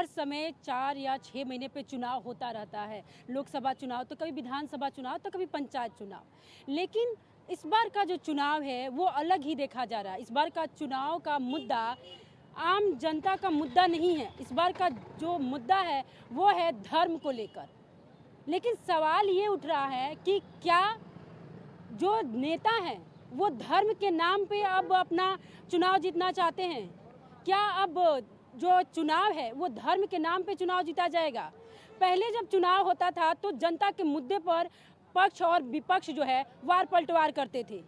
हर समय 4 या 6 महीने पे चुनाव होता रहता है, लोकसभा चुनाव तो कभी विधानसभा चुनाव तो कभी पंचायत चुनाव। लेकिन इस बार का जो चुनाव है वो अलग ही देखा जा रहा है। इस बार का चुनाव का मुद्दा आम जनता का मुद्दा नहीं है। इस बार का जो मुद्दा है वो है धर्म को लेकर। लेकिन सवाल ये उठ रहा है कि क्या जो नेता हैं वो धर्म के नाम पे अब अपना चुनाव जीतना चाहते हैं? क्या अब जो चुनाव है वो धर्म के नाम पे चुनाव जीता जाएगा? पहले जब चुनाव होता था तो जनता के मुद्दे पर पक्ष और विपक्ष जो है वार पलटवार करते थे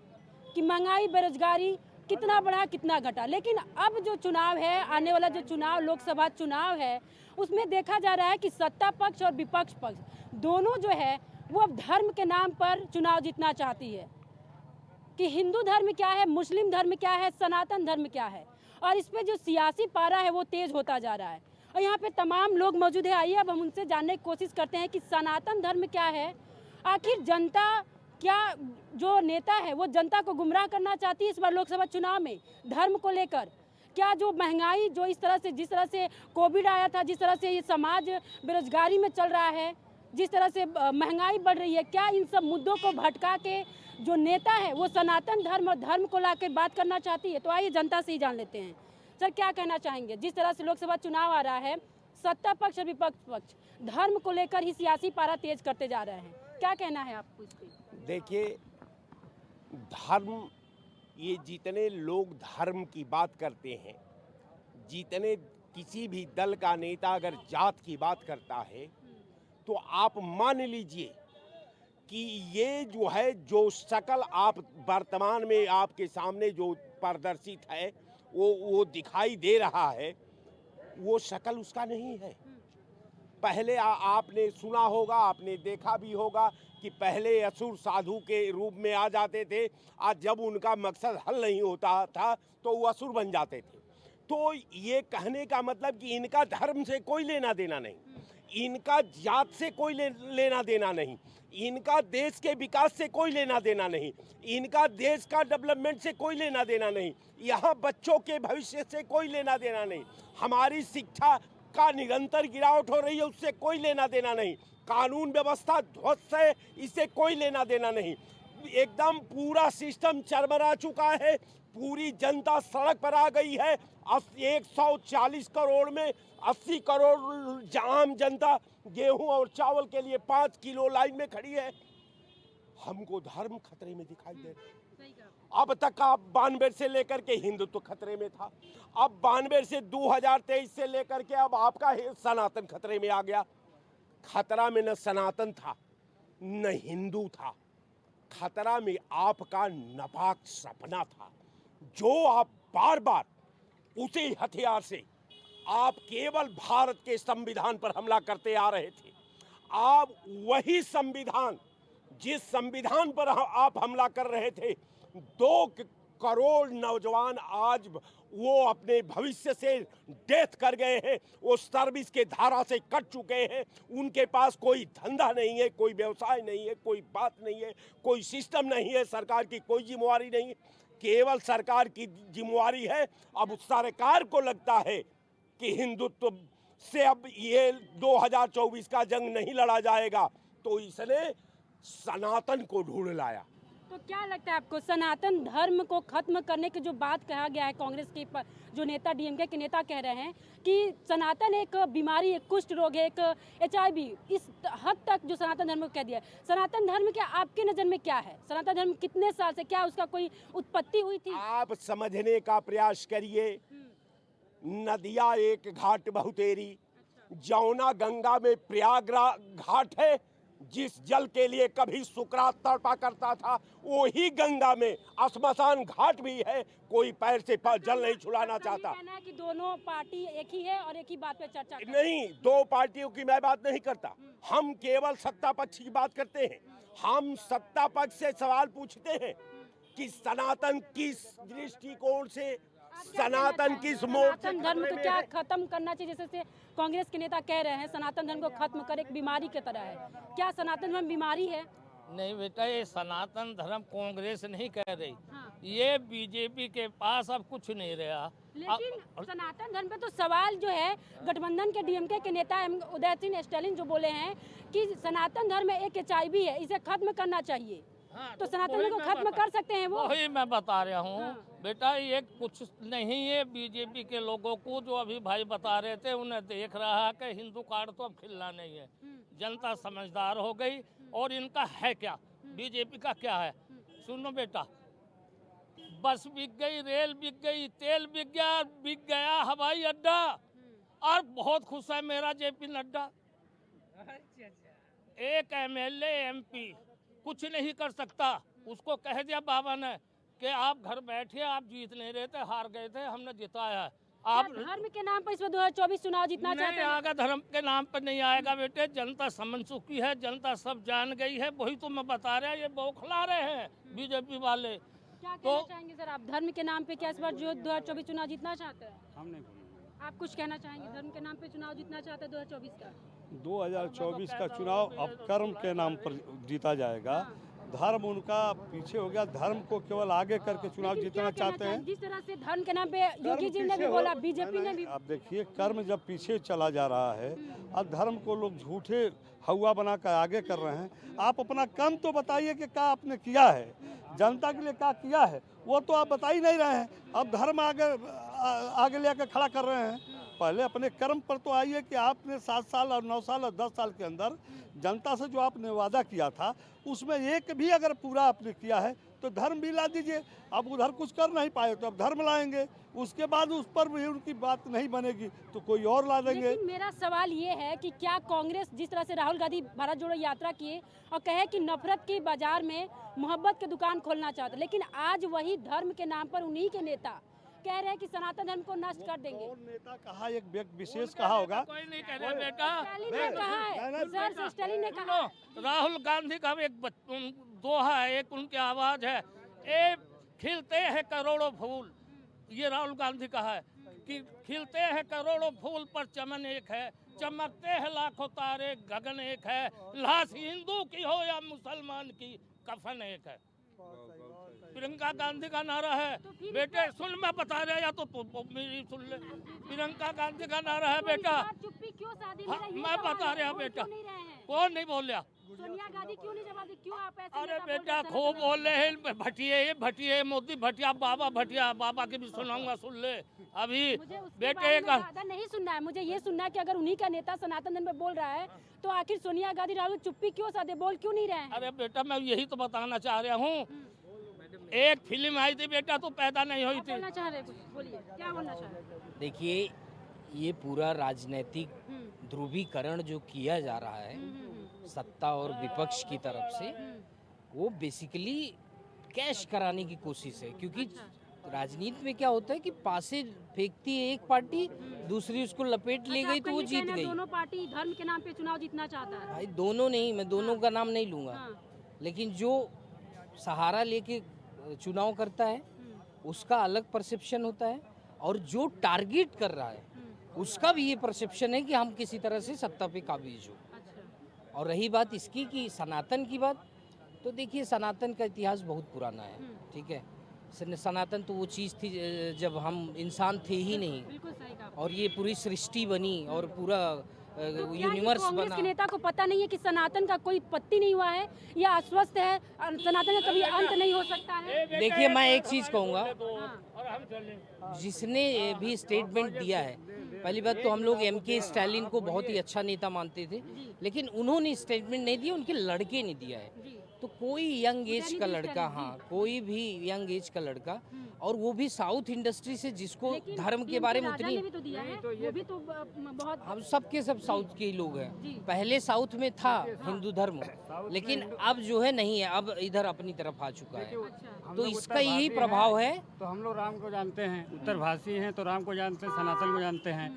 कि महंगाई, बेरोजगारी कितना बढ़ा कितना घटा। लेकिन अब जो चुनाव है, आने वाला जो चुनाव लोकसभा चुनाव है, उसमें देखा जा रहा है कि सत्ता पक्ष और विपक्ष पक्ष दोनों जो है वो अब धर्म के नाम पर चुनाव जीतना चाहती है कि हिंदू धर्म क्या है, मुस्लिम धर्म क्या है, सनातन धर्म क्या है। और इस पे जो सियासी पारा है वो तेज होता जा रहा है। और यहाँ पे तमाम लोग मौजूद है। आइए अब हम उनसे जानने की कोशिश करते हैं कि सनातन धर्म क्या है। आखिर जनता क्या, जो नेता है वो जनता को गुमराह करना चाहती है इस बार लोकसभा चुनाव में धर्म को लेकर? क्या जो महंगाई जो इस तरह से, जिस तरह से कोविड आया था, जिस तरह से ये समाज बेरोजगारी में चल रहा है, जिस तरह से महंगाई बढ़ रही है, क्या इन सब मुद्दों को भटका के जो नेता है वो सनातन धर्म और धर्म को लाकर बात करना चाहती है? तो आइए जनता से ही जान लेते हैं। सर, क्या कहना चाहेंगे? जिस तरह से लोकसभा चुनाव आ रहा है, सत्ता पक्ष और विपक्ष पक्ष धर्म को लेकर ही सियासी पारा तेज करते जा रहे हैं, क्या कहना है आपको इस पे? देखिए, धर्म, ये जितने लोग धर्म की बात करते हैं, जितने किसी भी दल का नेता अगर जात की बात करता है तो आप मान लीजिए कि ये जो है, जो शक्ल आप वर्तमान में आपके सामने जो प्रदर्शित है वो दिखाई दे रहा है, वो शक्ल उसका नहीं है। पहले आपने सुना होगा, आपने देखा भी होगा कि पहले असुर साधु के रूप में आ जाते थे। आज जब उनका मकसद हल नहीं होता था तो वो असुर बन जाते थे। तो ये कहने का मतलब कि इनका धर्म से कोई लेना देना नहीं, इनका जात से कोई लेना देना नहीं, इनका देश के विकास से कोई लेना देना नहीं, इनका देश का डेवलपमेंट से कोई लेना देना नहीं, यहाँ बच्चों के भविष्य से कोई लेना देना नहीं, हमारी शिक्षा का निरंतर गिरावट हो रही है उससे कोई लेना देना नहीं, कानून व्यवस्था ध्वस्त है इससे कोई लेना देना नहीं। एकदम पूरा सिस्टम चरमरा चुका है, पूरी जनता सड़क पर आ गई है। 140 करोड़ में 80 करोड़ आम जनता गेहूं और चावल के लिए 5 किलो लाइन में खड़ी है। हमको धर्म खतरे में दिखाई दे रहा है। अब तक आप 92 से लेकर के हिंदुत्व खतरे में था, अब 92 से 2023 से लेकर के अब आपका सनातन खतरे में आ गया। खतरा में न सनातन था न हिंदू था, खतरा में आपका नापाक सपना था, जो आप बार बार उसी हथियार से आप केवल भारत के संविधान पर हमला करते आ रहे थे। आप वही संविधान, जिस संविधान पर आप हमला कर रहे थे, 2 करोड़ नौजवान आज वो अपने भविष्य से डेथ कर गए हैं, वो सर्विस के धारा से कट चुके हैं, उनके पास कोई धंधा नहीं है, कोई व्यवसाय नहीं है, कोई बात नहीं है, कोई सिस्टम नहीं है, सरकार की कोई जिम्मेवारी नहीं है, केवल सरकार की जिम्मेवारी है। अब उस सरकार को लगता है कि हिंदुत्व से अब ये 2024 का जंग नहीं लड़ा जाएगा, तो इसने सनातन को ढूंढ लाया। तो क्या लगता है आपको, सनातन धर्म को खत्म करने की जो बात कहा गया है, कांग्रेस के जो नेता, डीएमके के नेता कह रहे हैं कि सनातन एक बीमारी, एक कुष्ठ रोग है, एक HIV, इस हद तक जो सनातन धर्म को कह दिया है। सनातन धर्म क्या आपके नज़र में क्या है? सनातन धर्म कितने साल से, क्या उसका कोई उत्पत्ति हुई थी? आप समझने का प्रयास करिए। नदियाँ एक घाट बहुतेरी, जमुना गंगा में प्रयागराज घाट है, जिस जल के लिए कभी सुकरात तड़पा करता था वही गंगा में श्मशान घाट भी है। कोई पैर से जल नहीं छुड़ाना चाहता। कहना है कि दोनों पार्टी एक ही है और एक ही बात पे चर्चा करते हैं। नहीं, 2 पार्टियों की मैं बात नहीं करता, हम केवल सत्ता पक्ष की बात करते हैं। हम सत्ता पक्ष से सवाल पूछते हैं कि सनातन किस दृष्टिकोण से, सनातन किस मोड़ से धर्म को क्या खत्म करना चाहिए? जैसे कांग्रेस के नेता कह रहे हैं सनातन धर्म को खत्म कर, एक बीमारी की तरह है। क्या सनातन धर्म बीमारी है? नहीं बेटा, ये सनातन धर्म कांग्रेस नहीं कह रही, ये बीजेपी के पास अब कुछ नहीं रहा। लेकिन सनातन धर्म पे तो सवाल जो है, गठबंधन के डीएमके के नेता उदय सिंह स्टालिन जो बोले हैं कि सनातन धर्म में एक HIV है, इसे खत्म करना चाहिए। हाँ, तो सनातन धर्म को खत्म कर सकते हैं वो? वही मैं बता रहा हूँ। हाँ। बेटा ये कुछ नहीं है, बीजेपी के लोगों को जो अभी भाई बता रहे थे उन्हें देख रहा है कि हिंदू कार्ड तो अब खिलना नहीं है। जनता समझदार हो गई और इनका है क्या, बीजेपी का क्या है। सुनो बेटा, बस बिक गई, रेल बिक गई, तेल बिक गया हवाई अड्डा, और बहुत खुश है मेरा JP नड्डा। एक MLA MP कुछ नहीं कर सकता, उसको कह दिया बाबा ने कि आप घर बैठिए, आप जीत नहीं रहे थे, हार गए थे, हमने जिताया है। आप धर्म के नाम पर इस बार 2024 चुनाव जीतना चाहते नहीं हैं? आएगा, धर्म के नाम पर नहीं आएगा बेटे। जनता समझ चुकी है, जनता सब जान गई है, वही तो मैं बता रहा, ये बौखला रहे हैं बीजेपी वाले। क्या कहना चाहेंगे सर, आप धर्म के नाम पे क्या इस बार जो 2024 चुनाव जीतना चाहते हैं? हम नहीं बोलेंगे। आप कुछ कहना चाहेंगे, धर्म के नाम पे चुनाव जीतना चाहते हैं 2024 का? 2024 का चुनाव अब कर्म के नाम पर जीता जाएगा। धर्म उनका पीछे हो गया, धर्म को केवल आगे करके चुनाव लेकिन जीतना क्या कहना चाहते हैं। जिस तरह से धर्म के नाम पे योगी जी ने भी बोला, बीजेपी ने भी। अब देखिए, कर्म जब पीछे चला जा रहा है, अब धर्म को लोग झूठे हवा बना कर आगे कर रहे हैं। आप अपना काम तो बताइए कि क्या आपने किया है, जनता के लिए क्या किया है, वो तो आप बता ही नहीं रहे हैं। अब धर्म आगे लेकर खड़ा कर रहे हैं। पहले अपने कर्म पर तो आइए कि आपने 7 साल और 9 साल और 10 साल के अंदर जनता से जो आपने वादा किया था, उसमें एक भी अगर पूरा आपने किया है तो धर्म भी ला दीजिए। अब उधर कुछ कर नहीं पाए तो अब धर्म लाएंगे, उसके बाद उस पर भी उनकी बात नहीं बनेगी तो कोई और ला देंगे। लेकिन मेरा सवाल ये है कि क्या कांग्रेस, जिस तरह से राहुल गांधी भारत जोड़ो यात्रा किए और कहे कि नफरत के बाजार में मोहब्बत की दुकान खोलना चाहते, लेकिन आज वही धर्म के नाम पर उन्हीं के नेता कह रहे हैं कि सनातन धर्म को नष्ट कर देंगे। और नेता कहा, एक व्यक्ति विशेष कहा होगा, कोई नहीं कह रहा बेटा। स्टालिन ने कहा है, सर स्टालिन ने कहा है। राहुल गांधी का एक दोहा है, एक उनकी आवाज है, ए खिलते हैं करोड़ों फूल। ये राहुल गांधी का है कि खिलते हैं करोड़ों फूल पर चमन एक है, चमकते हैं लाखों तारे, गगन एक है, लाश हिंदू की हो या मुसलमान की, कफन एक है। प्रियंका गांधी का नारा है बेटे, सुन मैं बता रहा, या तो मेरी सुन ले। प्रियंका गांधी का नारा है बेटा, चुप्पी क्यों साधी? हाँ, मेरा ये मैं सवाल बता है, रहा बोल बेटा, क्यों नहीं रहे हैं? कौन नहीं बोल रहा? सोनिया गांधी क्यों नहीं जवाब दी? क्यों आप ऐसे अरे नेता बोल बेटा रहे हैं? खूब बोल रहे हैं, भटिये मोदी भटिया, बाबा भटिया, बाबा की भी सुनाऊंगा, सुन ले अभी मुझे उसके बेटे बारे में का। ज्यादा नहीं सुनना है, मुझे ये सुनना है कि अगर उन्हीं का नेता सनातन धर्म पे बोल रहा है तो आखिर सोनिया गांधी राहुल चुप्पी क्यों साधे, बोल क्यों नहीं रहे हैं? अरे बेटा मैं यही तो बताना चाह रहा हूँ। एक फिल्म आई थी बेटा, तो पैदा नहीं हुई आप थी। बोलना चाह रहे हैं कुछ? बोलिए, क्या बोलना चाह रहे हैं? देखिए, ये पूरा राजनीतिक ध्रुवीकरण जो किया जा रहा है सत्ता और विपक्ष की तरफ से, वो बेसिकली कैश कराने की कोशिश है। क्योंकि राजनीति में क्या होता है कि पासे फेंकती है एक पार्टी, दूसरी उसको लपेट ले गई तो वो जीत गई। दोनों पार्टी धर्म के नाम पे चुनाव जीतना चाहता है। भाई दोनों नहीं, मैं दोनों का नाम नहीं लूँगा, हाँ। लेकिन जो सहारा लेके चुनाव करता है उसका अलग परसेप्शन होता है, और जो टारगेट कर रहा है उसका भी ये परसेप्शन है कि हम किसी तरह से सत्ता पे काबिज हो। अच्छा। और रही बात इसकी कि सनातन की बात, तो देखिए सनातन का इतिहास बहुत पुराना है, ठीक है। सनातन तो वो चीज़ थी जब हम इंसान थे ही नहीं, बिल्कुल सही कहा। और ये पूरी सृष्टि बनी और पूरा तो क्या ये यूनिवर्स कांग्रेस बना। के नेता को पता नहीं है कि सनातन का कोई उत्पत्ति नहीं हुआ है या अस्वस्थ है, सनातन का कभी अंत नहीं हो सकता है? देखिए मैं एक चीज़ कहूँगा, और हम चलें। जिसने भी स्टेटमेंट दिया है, पहली बात तो हम लोग MK स्टालिन को बहुत ही अच्छा नेता मानते थे, लेकिन उन्होंने स्टेटमेंट नहीं दिया, उनके लड़के ने दिया है। तो कोई यंग एज का लड़का, हाँ कोई भी यंग एज का लड़का, और वो भी साउथ इंडस्ट्री से, जिसको धर्म के बारे में उतनी, भी तो दिया है, वो भी तो बहुत। हम सबके सब साउथ के ही लोग जी। हैं। पहले साउथ में था हिंदू धर्म, लेकिन अब जो है नहीं है, अब इधर अपनी तरफ आ चुका है। अच्छा। तो इसका यही प्रभाव है। तो हम लोग राम को जानते हैं, उत्तरभाषी हैं तो राम को जानते हैं, सनातन को जानते हैं।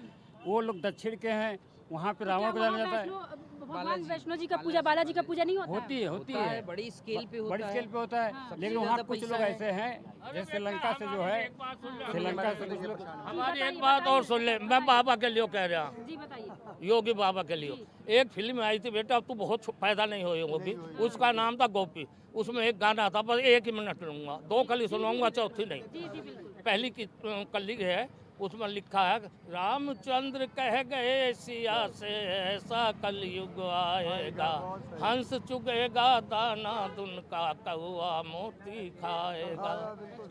वो लोग दक्षिण के हैं, वहाँ पे रावण को जाना जाता है। तो भगवान वैष्णो जी का पूजा, बालाजी का पूजा नहीं होता? होती है बड़ी स्केल पे बड़ी होता स्केल है। पे होता है। हाँ। लेकिन सबसे वहाँ ज्यादा कुछ पैसा लोग है। ऐसे हैं जैसे श्रीलंका से जो है, श्रीलंका से कुछ लोग हमारी एक बात और सुन ले, मैं बाबा के लिए कह रहा हूँ, जी बताइए। योगी बाबा के लिए। एक फिल्म आई थी बेटा, तू बहुत पैदा नहीं हुई होगी, उसका नाम था गोपी। उसमें एक गाना था, बस 1 ही मिनट लूंगा, 2 कली सुनाऊंगा, चौथी नहीं। जी जी बिल्कुल। पहली की कली है, उसमें लिखा है रामचंद्र कह गए सिया से ऐसा कलयुग आएगा, हंस चुगेगा दाना दुन का कौआ मोती खाएगा,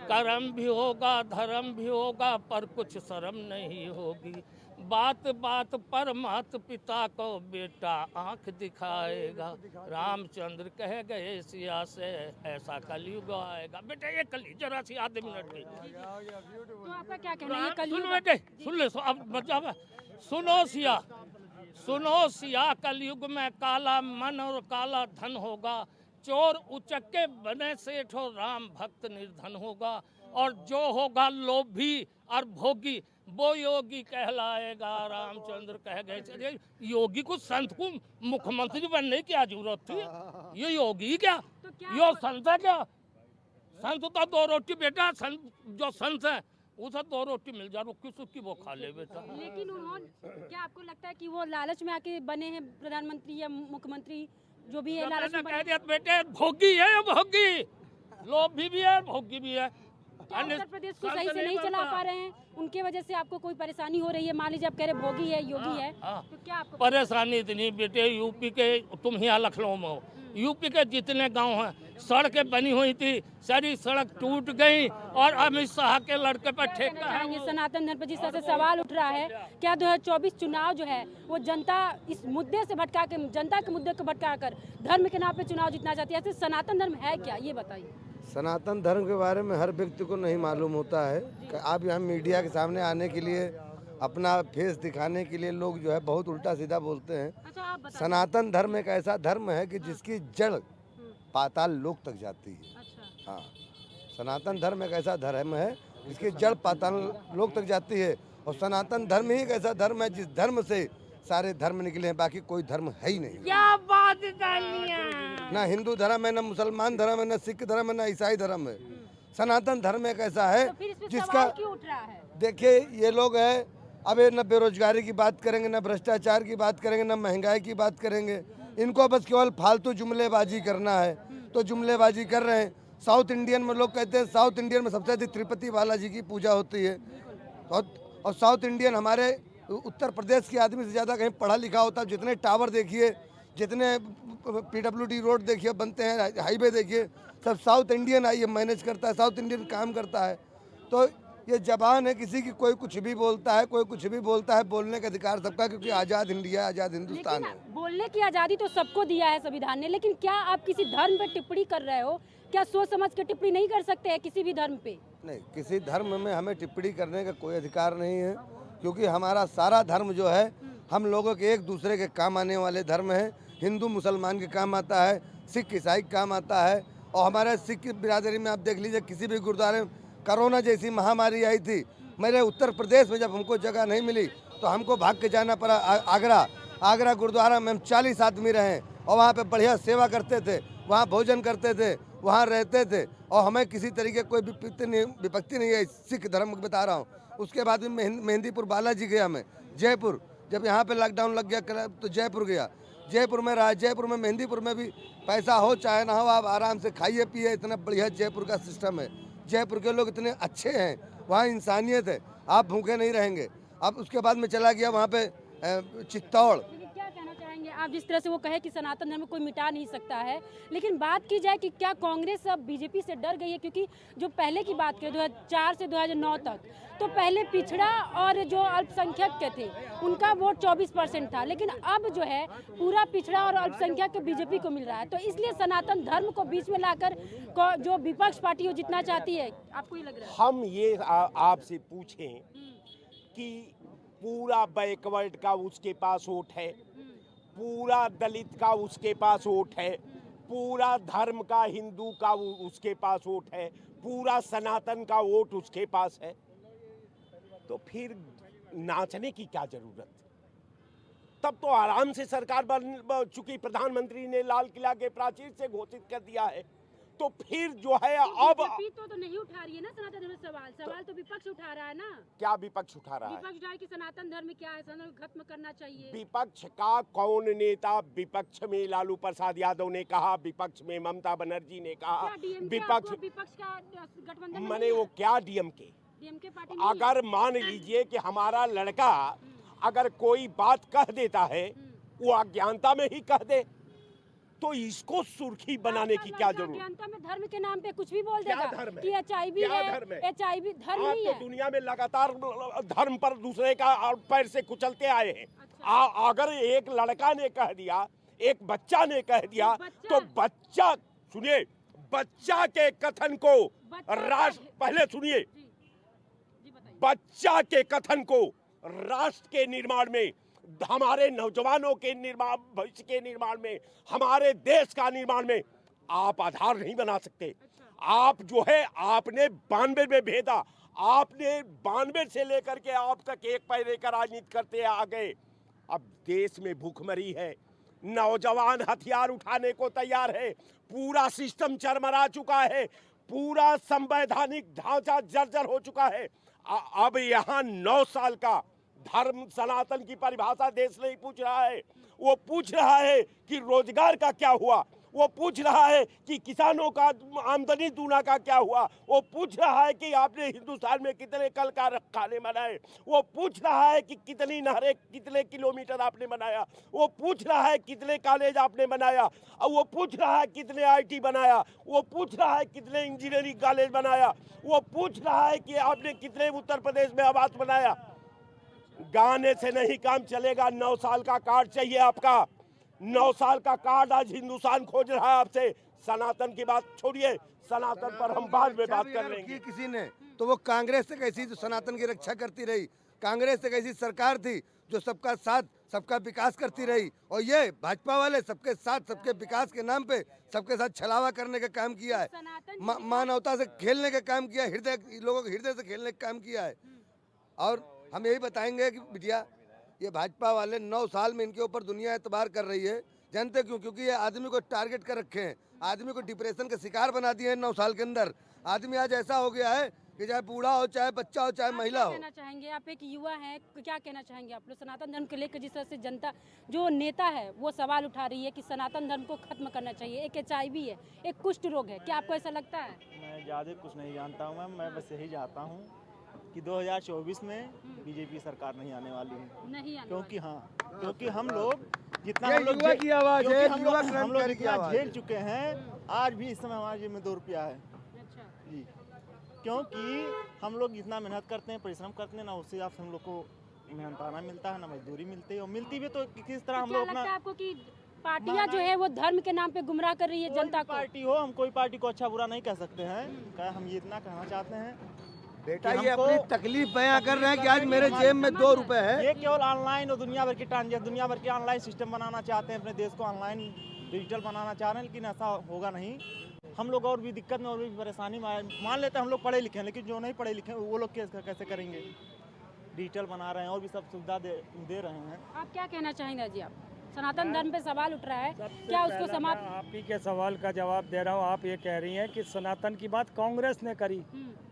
कर्म भी होगा धर्म भी होगा पर कुछ शर्म नहीं होगी, बात बात पर मात पिता को बेटा आंख दिखाएगा, रामचंद्र कह गए सिया से ऐसा कलयुग आएगा। बेटा ये कली जरा सी आधे मिनट की तो आपका क्या कहना है, ये सुन कलयुग? बेटे, सुन ले, अब मतलब सुनो सिया कलयुग में काला मन और काला धन होगा, चोर उचक्के बने सेठ और राम भक्त निर्धन होगा, और जो होगा लोभी और भोगी वो योगी कहलाएगा, रामचंद्र कह गए। अरे योगी को संत को मुख्यमंत्री बनने की क्या जरूरत थी? ये योगी क्या, तो क्या यो संत है क्या? संत तो 2 रोटी बेटा, संत जो संत है उसे 2 रोटी मिल जाए, रुक्की सुक्की वो खा ले बेटा। लेकिन उन्होंने, क्या आपको लगता है कि वो लालच में आके बने हैं प्रधानमंत्री या मुख्यमंत्री, जो भी है लालच मैंने में कह बने? दिया बेटे, भोगी है ये, भोगी लोभी भी है भोगी भी है। क्या उत्तर प्रदेश को संत सही से नहीं चला बनता। पा रहे हैं, उनके वजह से आपको कोई परेशानी हो रही है? मान लीजिए आप कह रहे भोगी है, योगी है, हाँ। तो क्या आपको परेशानी इतनी बेटे, यूपी के, तुम यहाँ लखनऊ में हो, यूपी के जितने गांव हैं सड़कें बनी हुई थी, सारी सड़क टूट गई, और अमित शाह के लड़के पर क्या ठेका कहना है। चाहेंगे? सनातन धर्म पर जिस तरह से सवाल उठ रहा है, क्या 2024 चुनाव जो है वो जनता इस मुद्दे से भटका के, जनता के मुद्दे को भटका कर धर्म के नाम पे चुनाव जीतना चाहती है? ऐसे सनातन धर्म है क्या, ये बताइए। सनातन धर्म के बारे में हर व्यक्ति को नहीं मालूम होता है कि आप यहाँ मीडिया के सामने आने के लिए, अपना फेस दिखाने के लिए लोग जो है बहुत उल्टा सीधा बोलते हैं। अच्छा आप बताइए। सनातन धर्म एक ऐसा धर्म है कि जिसकी जड़ पाताल लोक तक जाती है। अच्छा, हाँ, सनातन धर्म एक ऐसा धर्म है जिसकी जड़ पाताल लोक तक जाती है, और सनातन धर्म ही एक ऐसा धर्म है जिस धर्म से सारे धर्म निकले हैं, बाकी कोई धर्म है ही नहीं। क्या बात डालिया। ना हिंदू धर्म है, ना मुसलमान धर्म है, ना सिख धर्म है, ना ईसाई धर्म है। सनातन धर्म एक ऐसा है तो फिर इस पे जिसका, सवाल क्यों उठ रहा है? देखिए ये लोग है, अब ये न बेरोजगारी की बात करेंगे, न भ्रष्टाचार की बात करेंगे, न महंगाई की बात करेंगे, इनको बस केवल फालतू जुमलेबाजी करना है, तो जुमलेबाजी कर रहे हैं। साउथ इंडियन में लोग कहते हैं, साउथ इंडियन में सबसे अधिक तिरुपति बालाजी की पूजा होती है, और साउथ इंडियन हमारे उत्तर प्रदेश के आदमी से ज़्यादा कहीं पढ़ा लिखा होता है। जितने टावर देखिए, जितने PWD रोड देखिए बनते हैं, हाईवे देखिए, सब साउथ इंडियन आई मैनेज करता है, साउथ इंडियन काम करता है। तो ये जबान है किसी की, कोई कुछ भी बोलता है, कोई कुछ भी बोलता है, बोलने का अधिकार सबका, क्योंकि आज़ाद इंडिया, आज़ाद हिंदुस्तान लेकिन है। बोलने की आज़ादी तो सबको दिया है संविधान ने, लेकिन क्या आप किसी धर्म पे टिप्पणी कर रहे हो? क्या सोच समझ के टिप्पणी नहीं कर सकते हैं किसी भी धर्म पे? नहीं, किसी धर्म में हमें टिप्पणी करने का कोई अधिकार नहीं है, क्योंकि हमारा सारा धर्म जो है हम लोगों के एक दूसरे के काम आने वाले धर्म है। हिंदू मुसलमान के काम आता है, सिख ईसाई के काम आता है, और हमारे सिख बिरादरी में आप देख लीजिए, किसी भी गुरुद्वारे में कोरोना जैसी महामारी आई थी, मेरे उत्तर प्रदेश में जब हमको जगह नहीं मिली तो हमको भाग के जाना पड़ा आगरा गुरुद्वारा में। हम 40 आदमी रहे, और वहाँ पे बढ़िया सेवा करते थे, वहाँ भोजन करते थे, वहाँ रहते थे, और हमें किसी तरीके कोई विपत्ति नहीं है, सिख धर्म बता रहा हूँ। उसके बाद में मेहंदीपुर बालाजी गया मैं, जयपुर, जब यहाँ पे लॉकडाउन लग गया तो जयपुर गया, जयपुर में रहा, जयपुर में मेहंदीपुर में भी पैसा हो चाहे ना हो, आप आराम से खाइए पिए, इतना बढ़िया जयपुर का सिस्टम है। जयपुर के लोग इतने अच्छे हैं, वहाँ इंसानियत है, आप भूखे नहीं रहेंगे। अब उसके बाद में चला गया वहाँ पे चित्तौड़। लेकिन क्या कहना चाहेंगे आप, जिस तरह से वो कहे कि सनातन धर्म कोई मिटा नहीं सकता है, लेकिन बात की जाए कि क्या कांग्रेस अब बीजेपी से डर गई है? क्योंकि जो पहले की बात करें 2004 से 2009 तक, तो पहले पिछड़ा और जो अल्पसंख्यक के थे उनका वोट 24% था, लेकिन अब जो है पूरा पिछड़ा और अल्पसंख्यक के बीजेपी को मिल रहा है। तो इसलिए सनातन धर्म को बीच में लाकर जो विपक्ष पार्टी वो जितना चाहती है, आपको ये लग रहा है? हम ये आपसे पूछें कि पूरा बैकवर्ड का उसके पास वोट है, पूरा दलित का उसके पास वोट है, पूरा धर्म का हिंदू का उसके पास वोट है, पूरा सनातन का वोट उसके पास है, तो फिर नाचने की क्या जरूरत? तब तो आराम से सरकार बन चुकी, प्रधानमंत्री ने लाल किला के प्राचीर से घोषित कर दिया है। तो फिर जो है अब बीजेपी तो नहीं उठा रही है ना सनातन धर्म सवाल तो विपक्ष उठा रहा है ना। क्या विपक्ष उठा रहा है? विपक्ष उठा है कि सनातन धर्म क्या है, सनातन को खत्म करना चाहिए। विपक्ष का कौन नेता? विपक्ष में लालू प्रसाद यादव ने कहा, विपक्ष में ममता बनर्जी ने कहा, विपक्ष का गठबंधन माने वो क्या डीएमके पार्टी अगर मान लीजिए कि हमारा लड़का अगर कोई बात कह देता है वो अज्ञानता में ही कह दे, तो इसको सुर्खी बनाने की क्या जरूरत? अज्ञानता में धर्म के नाम पे कुछ भी बोल देगा कि HIV है, HIV धर्म नहीं है। है। दुनिया में लगातार धर्म पर दूसरे का पैर से कुचलते आए हैं। अच्छा। अगर एक लड़का ने कह दिया, एक बच्चा ने कह दिया, तो बच्चा सुनिए, बच्चा के कथन को राष्ट्र, पहले सुनिए, बच्चा के कथन को राष्ट्र के निर्माण में, हमारे नौजवानों के निर्माण, भविष्य के निर्माण में, हमारे देश का निर्माण में आप आधार नहीं बना सकते। आप जो है आपने 92 में भेदा, आपने 92 से लेकर के आप तक एक पैरे का राजनीति करते आ गए। अब देश में भूखमरी है, नौजवान हथियार उठाने को तैयार है, पूरा सिस्टम चरमरा चुका है, पूरा संवैधानिक ढांचा जर्जर हो चुका है। अब यहाँ 9 साल का धर्म सनातन की परिभाषा देश नहीं पूछ रहा है, वो पूछ रहा है कि रोजगार का क्या हुआ, वो पूछ रहा है कि किसानों का आमदनी दूना का क्या हुआ, वो पूछ रहा है कि आपने हिंदुस्तान में कितने कल कारखाने बनाए, वो पूछ रहा है कि कितनी नहरें, कितने किलोमीटर आपने बनाया, वो पूछ रहा है कितने कॉलेज आपने बनाया, और वो पूछ रहा है कितने IT बनाया, वो पूछ रहा है कितने इंजीनियरिंग कॉलेज बनाया, वो पूछ रहा है कि आपने कितने उत्तर प्रदेश में आवास बनाया। गाने से नहीं काम चलेगा, 9 साल का कार्ड चाहिए आपका। 9 साल का कार्ड आज हिंदुस्तान खोज रहा है आपसे। सनातन की बात छोड़िए, सनातन पर हम बाद में बात कर लेंगे। किसी ने तो वो कांग्रेस से कैसी जो सनातन की रक्षा करती रही, कांग्रेस से कैसी सरकार थी जो सबका साथ सबका विकास करती रही, और ये भाजपा वाले सबके साथ सबके विकास के नाम पे सबके साथ छलावा करने का काम किया है, मानवता से खेलने का काम किया, हृदय लोगों के हृदय से खेलने का काम किया है। और हम यही बताएंगे कि बिटिया ये भाजपा वाले 9 साल में इनके ऊपर दुनिया एतबार कर रही है। जानते क्यों? क्योंकि ये आदमी को टारगेट कर रखे हैं, आदमी को डिप्रेशन का शिकार बना दिए हैं। 9 साल के अंदर आदमी आज ऐसा हो गया है कि चाहे बूढ़ा हो, चाहे बच्चा हो, चाहे महिला हो। क्या कहना चाहेंगे आप? एक युवा हैं, क्या कहना चाहेंगे आप लोग सनातन धर्म को लेकर? जिस तरह से जनता, जो नेता है वो सवाल उठा रही है कि सनातन धर्म को खत्म करना चाहिए, एक HIV है, एक कुष्ठ रोग है, क्या आपको ऐसा लगता है? मैं ज़्यादा कुछ नहीं जानता हूँ मैम, मैं बस यही जानता हूँ कि 2024 में बीजेपी सरकार नहीं आने वाली है। नहीं आने क्योंकि क्योंकि हम लोग जितना हम लोग की आवाज़ है, हम लोग जितना झेल चुके हैं, आज भी इस समय हमारे जेब में 2 रुपया है। अच्छा जी, क्योंकि हम लोग जितना मेहनत करते हैं, परिश्रम करते हैं ना, उससे आप हम लोग को मेहनताना मिलता है ना मजदूरी मिलती है, और मिलती भी तो किस तरह हम लोग अपना। आपको कि पार्टियां जो है वो धर्म के नाम पे गुमराह कर रही है जनता को? पार्टी हो, हम कोई पार्टी को अच्छा बुरा नहीं कह सकते हैं। हम ये इतना कहना चाहते हैं बेटा, ये अपनी तकलीफ बयां कर रहे हैं कि आज मेरे जेब में 2 रुपए है। ये केवल ऑनलाइन और दुनिया भर की ट्रांजेक्शन, दुनिया भर के ऑनलाइन सिस्टम बनाना चाहते हैं, अपने देश को ऑनलाइन डिजिटल बनाना चाह रहे हैं, लेकिन ऐसा होगा नहीं। हम लोग और भी दिक्कत में और भी परेशानी में मान लेते हैं हम लोग पढ़े लिखे हैं, लेकिन जो नहीं पढ़े लिखे हैं वो लोग कैसे करेंगे? डिजिटल बना रहे हैं और भी सब सुविधा दे रहे हैं। आप क्या कहना चाहेंगे जी? आप सनातन धर्म पे सवाल उठ रहा है, क्या उसको समाप्त? आप ही के सवाल का जवाब दे रहा हूँ। आप ये कह रही हैं कि सनातन की बात कांग्रेस ने करी,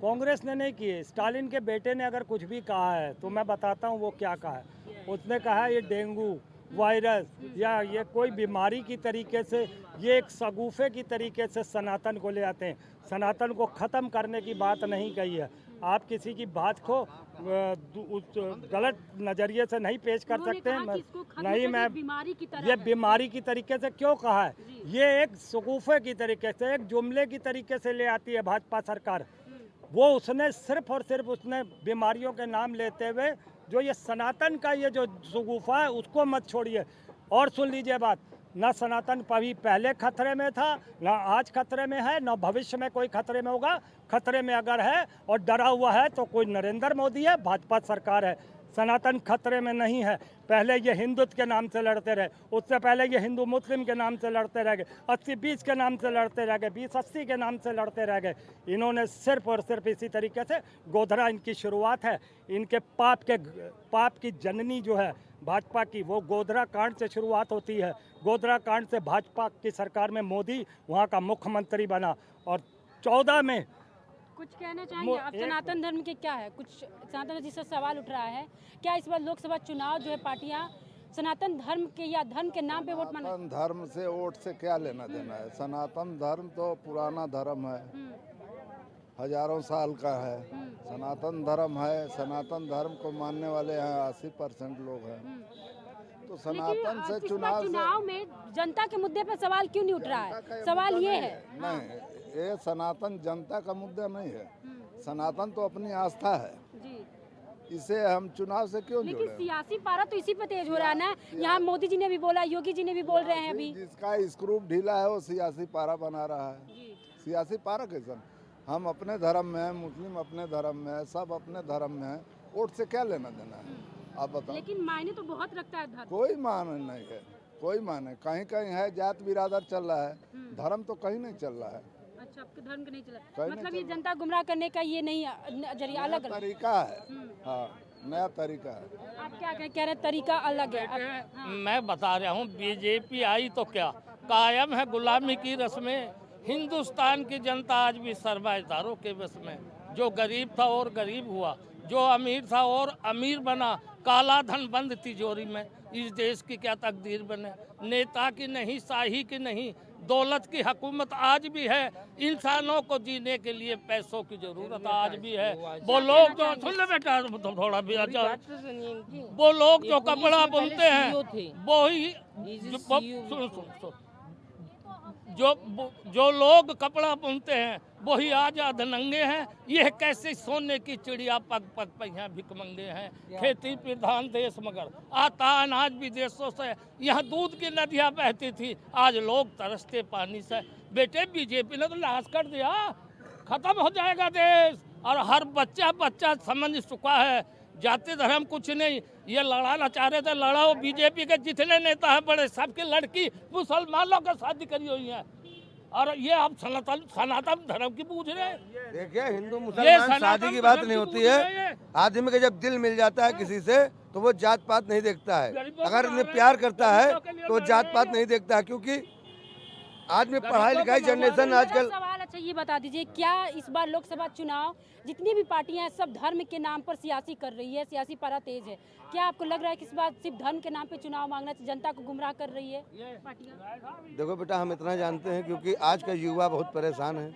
कांग्रेस ने नहीं की है। स्टालिन के बेटे ने अगर कुछ भी कहा है तो मैं बताता हूँ वो क्या कहा है। उसने कहा ये डेंगू वायरस या ये कोई बीमारी की तरीके से, ये एक शगुफे की तरीके से सनातन को ले आते हैं। सनातन को ख़त्म करने की बात नहीं कही है। आप किसी की बात को गलत नज़रिए से नहीं पेश कर सकते हैं। नहीं, मैं बीमारी की तरह, ये बीमारी की तरीके से क्यों कहा है? ये एक शगुफे की तरीके से, एक जुमले की तरीके से ले आती है भाजपा सरकार। वो उसने सिर्फ और सिर्फ उसने बीमारियों के नाम लेते हुए जो ये सनातन का ये जो शगुफा है उसको मत छोड़िए। और सुन लीजिए बात, न सनातन कभी पहले खतरे में था, न आज खतरे में है, न भविष्य में कोई खतरे में होगा। खतरे में अगर है और डरा हुआ है तो कोई नरेंद्र मोदी है, भाजपा सरकार है। सनातन खतरे में नहीं है। पहले ये हिंदुत्व के नाम से लड़ते रहे, उससे पहले ये हिंदू मुस्लिम के नाम से लड़ते रह गए, 80-20 के नाम से लड़ते रह गए, 20-80 के नाम से लड़ते रह गए। इन्होंने सिर्फ और सिर्फ इसी तरीके से, गोधरा इनकी शुरुआत है। इनके पाप की जननी जो है भाजपा की, वो गोधरा कांड से शुरुआत होती है। गोधरा कांड से भाजपा की सरकार में मोदी वहाँ का मुख्यमंत्री बना और 14 में कुछ कहना चाहेंगे आप सनातन धर्म के? क्या है कुछ सनातन धर्म जिससे सवाल उठ रहा है, क्या इस बार लोकसभा चुनाव जो है पार्टियां सनातन धर्म के या धर्म के नाम पे वोट मांग? सनातन धर्म से वोट से क्या लेना देना है? सनातन धर्म तो पुराना धर्म है, हजारों साल का है। सनातन धर्म है, सनातन धर्म को मानने वाले यहाँ 80% लोग हैं। तो सनातन से चुनाव में जनता के मुद्दे पर सवाल क्यों नहीं उठ रहा है? सवाल ये है नहीं, ये सनातन जनता का मुद्दा नहीं है। सनातन तो अपनी आस्था है जी। इसे हम चुनाव से क्यों जोड़ें? लेकिन सियासी पारा तो इसी पे तेज हो रहा है ना। यहाँ मोदी जी ने भी बोला, योगी जी ने भी बोल रहे हैं अभी। जिसका स्क्रू ढीला है वो सियासी पारा बना रहा है। सियासी पारा कैसा? हम अपने धर्म में हैं, मुस्लिम अपने धर्म में है, सब अपने धर्म में है। वोट से क्या लेना देना है आप बताओ? लेकिन मायने तो बहुत रखता है धर्म। कोई मायने नहीं है, कोई मायने। कहीं कहीं है जात बिरादर चल रहा है, धर्म तो कहीं नहीं चल रहा है। अच्छा, आपके धर्म का नहीं चला, मतलब ये जनता गुमराह करने का ये नहीं नजरिया अलग तरीका है। हाँ, नया तरीका है। आप क्या कह रहे हैं? तरीका अलग है। मैं बता रहा हूँ, बीजेपी आई तो क्या कायम है गुलामी की रस्में। हिंदुस्तान की जनता आज भी सरमाएदारों के बस में। जो गरीब था और गरीब हुआ, जो अमीर था और अमीर बना। काला धन बंद तिजोरी में, इस देश की क्या तकदीर बने। नेता की नहीं, शाही की नहीं, दौलत की हुकूमत आज भी है। इंसानों को जीने के लिए पैसों की जरूरत आज भी है। वो लोग जो सुन ले बेटा थोड़ा भी अच्छा, वो लोग जो कपड़ा बुनते हैं वो ही जो लोग कपड़ा बुनते हैं वही आजाद नंगे हैं। यह कैसे सोने की चिड़िया पग पग पहिया भिकमंगे हैं। खेती प्रधान देश मगर आता अनाज विदेशों से। यहाँ दूध की नदियाँ बहती थी, आज लोग तरसते पानी से। बेटे बीजेपी ने तो नाश कर दिया, खत्म हो जाएगा देश। और हर बच्चा समझ चुका है जाति धर्म कुछ नहीं। ये लड़ाना चाह रहे थे, लड़ाओ। बीजेपी के जितने नेता हैं बड़े, सबकी लड़की मुसलमानों के शादी करी हुई है। और ये आप सनातन धर्म की पूछ रहे हैं? देखिए, हिंदू मुसलमान शादी की बात नहीं होती है। आदमी का जब दिल मिल जाता है किसी से तो वो जात पात नहीं देखता है। अगर इन्हें प्यार करता है तो जात पात नहीं देखता है, क्योंकि आदमी पढ़ाई लिखाई जनरेशन आजकल। सवाल अच्छा ये बता दीजिए, क्या इस बार लोकसभा चुनाव जितनी भी पार्टियां हैं सब धर्म के नाम पर सियासी कर रही है, सियासी पारा तेज है? क्या आपको लग रहा है कि इस बार सिर्फ धर्म के नाम पे चुनाव मांगना, जनता को गुमराह कर रही है पार्टियां? देखो बेटा, हम इतना जानते हैं क्योंकि आज का युवा बहुत परेशान है।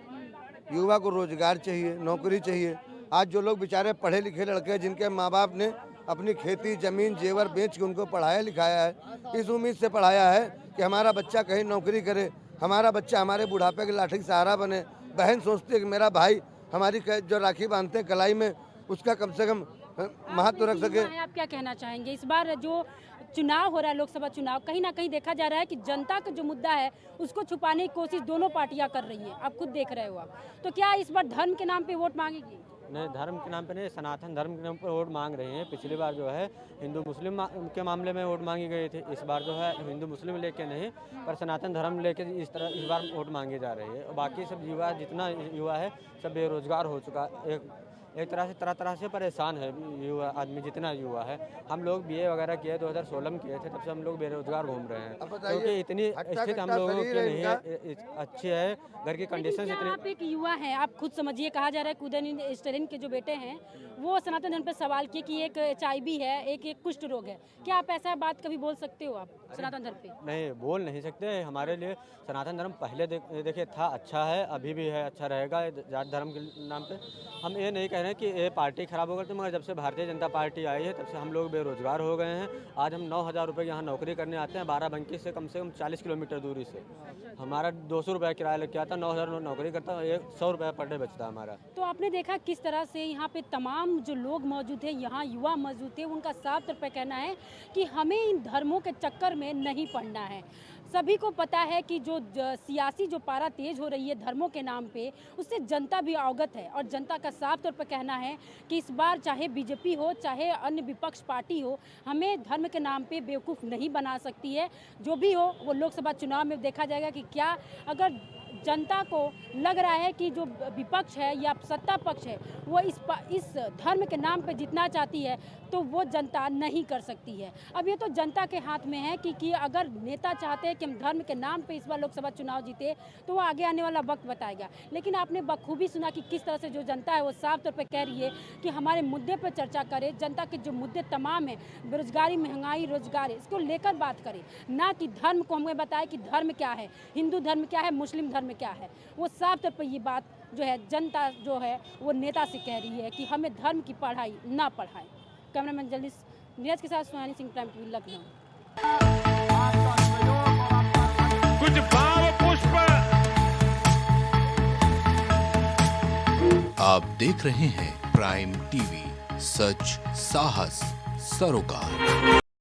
युवा को रोजगार चाहिए, नौकरी चाहिए। आज जो लोग बेचारे पढ़े लिखे लड़के हैं, जिनके माँ बाप ने अपनी खेती जमीन जेवर बेच के उनको पढ़ाया लिखाया है, इस उम्मीद से पढ़ाया है कि हमारा बच्चा कहीं नौकरी करे, हमारा बच्चा हमारे बुढ़ापे के लाठी सहारा बने। बहन सोचती है कि मेरा भाई हमारी जो राखी बांधते हैं कलाई में, उसका कम से कम महत्व रख सके। आप क्या कहना चाहेंगे? इस बार जो चुनाव हो रहा है, लोकसभा चुनाव, कहीं ना कहीं देखा जा रहा है कि जनता का जो मुद्दा है उसको छुपाने की कोशिश दोनों पार्टियां कर रही हैं। आप खुद देख रहे हो। आप तो क्या इस बार धर्म के नाम पे वोट मांगेगी? नहीं, धर्म के नाम पे नहीं, सनातन धर्म के नाम पर वोट मांग रहे हैं। पिछली बार जो है हिंदू मुस्लिम के मामले में वोट मांगी गई थी। इस बार जो है हिंदू मुस्लिम लेके नहीं, पर सनातन धर्म लेके इस बार वोट मांगे जा रहे हैं। बाकी सब युवा, जितना युवा है सब बेरोजगार हो चुका। एक तरह से तरह से परेशान है युवा आदमी, जितना युवा है। हम लोग बीए वगैरह किए 2016 में किए थे, तब से हम लोग बेरोजगार घूम रहे हैं, क्योंकि इतनी स्थिति हम लोगों की नहीं है, अच्छी है घर की कंडीशन इतनी। आप एक युवा हैं, आप खुद समझिए, कहा जा रहा है कि उदयनिधि स्टालिन के जो बेटे हैं वो सनातन धर्म पर सवाल किए कि एक HIV है, एक कुष्ठ रोग है। क्या आप ऐसा बात कभी बोल सकते हो आप सनातन धर्म पे? नहीं, बोल नहीं सकते। हमारे लिए सनातन धर्म पहले देखिए था, अच्छा है, अभी भी है, अच्छा रहेगा। जात धर्म के नाम पे हम ये नहीं कह रहे हैं कि ये पार्टी खराब हो गई, मगर जब से भारतीय जनता पार्टी आई है तब से हम लोग बेरोजगार हो गए हैं। आज हम 9,000 रुपये यहाँ नौकरी करने आते हैं, बाराबंकी से कम 40 किलोमीटर दूरी से। हमारा 200 रुपये किराया लग के आता, 9,000 नौकरी करता, 100 रुपये पर डे बचता हमारा। तो आपने देखा किस तरह से यहाँ पे तमाम जो लोग मौजूद हैं, यहाँ युवा मौजूद थे, उनका साफ तौर पर कहना है कि हमें इन धर्मों के चक्कर में नहीं पड़ना है। सभी को पता है कि जो सियासी जो पारा तेज हो रही है धर्मों के नाम पे, उससे जनता भी अवगत है और जनता का साफ तौर पर कहना है कि इस बार चाहे बीजेपी हो चाहे अन्य विपक्ष पार्टी हो, हमें धर्म के नाम पे बेवकूफ़ नहीं बना सकती है। जो भी हो वो लोकसभा चुनाव में देखा जाएगा कि क्या अगर जनता को लग रहा है कि जो विपक्ष है या सत्ता पक्ष है वो इस धर्म के नाम पे जीतना चाहती है तो वो जनता नहीं कर सकती है। अब ये तो जनता के हाथ में है कि अगर नेता चाहते हैं कि हम धर्म के नाम पे इस बार लोकसभा चुनाव जीते तो वो आगे आने वाला वक्त बताएगा। लेकिन आपने बखूबी सुना कि किस तरह से जो जनता है वो साफ तौर पे कह रही है कि हमारे मुद्दे पर चर्चा करें, जनता के जो मुद्दे तमाम हैं, बेरोजगारी, महंगाई, रोजगार, इसको लेकर बात करें, ना कि धर्म को हमें बताए कि धर्म क्या है, हिंदू धर्म क्या है, मुस्लिम धर्म क्या है। वो साफ तौर पर ये बात जो है जनता जो है वो नेता से कह रही है कि हमें धर्म की पढ़ाई ना पढ़ाएं। कैमरामैन जर्नलिस्ट नीरज के साथ सुहानी सिंह, प्राइम टीवी, लखनऊ। कुछ भाव पुष्प। आप देख रहे हैं प्राइम टीवी, सच साहस सरोकार।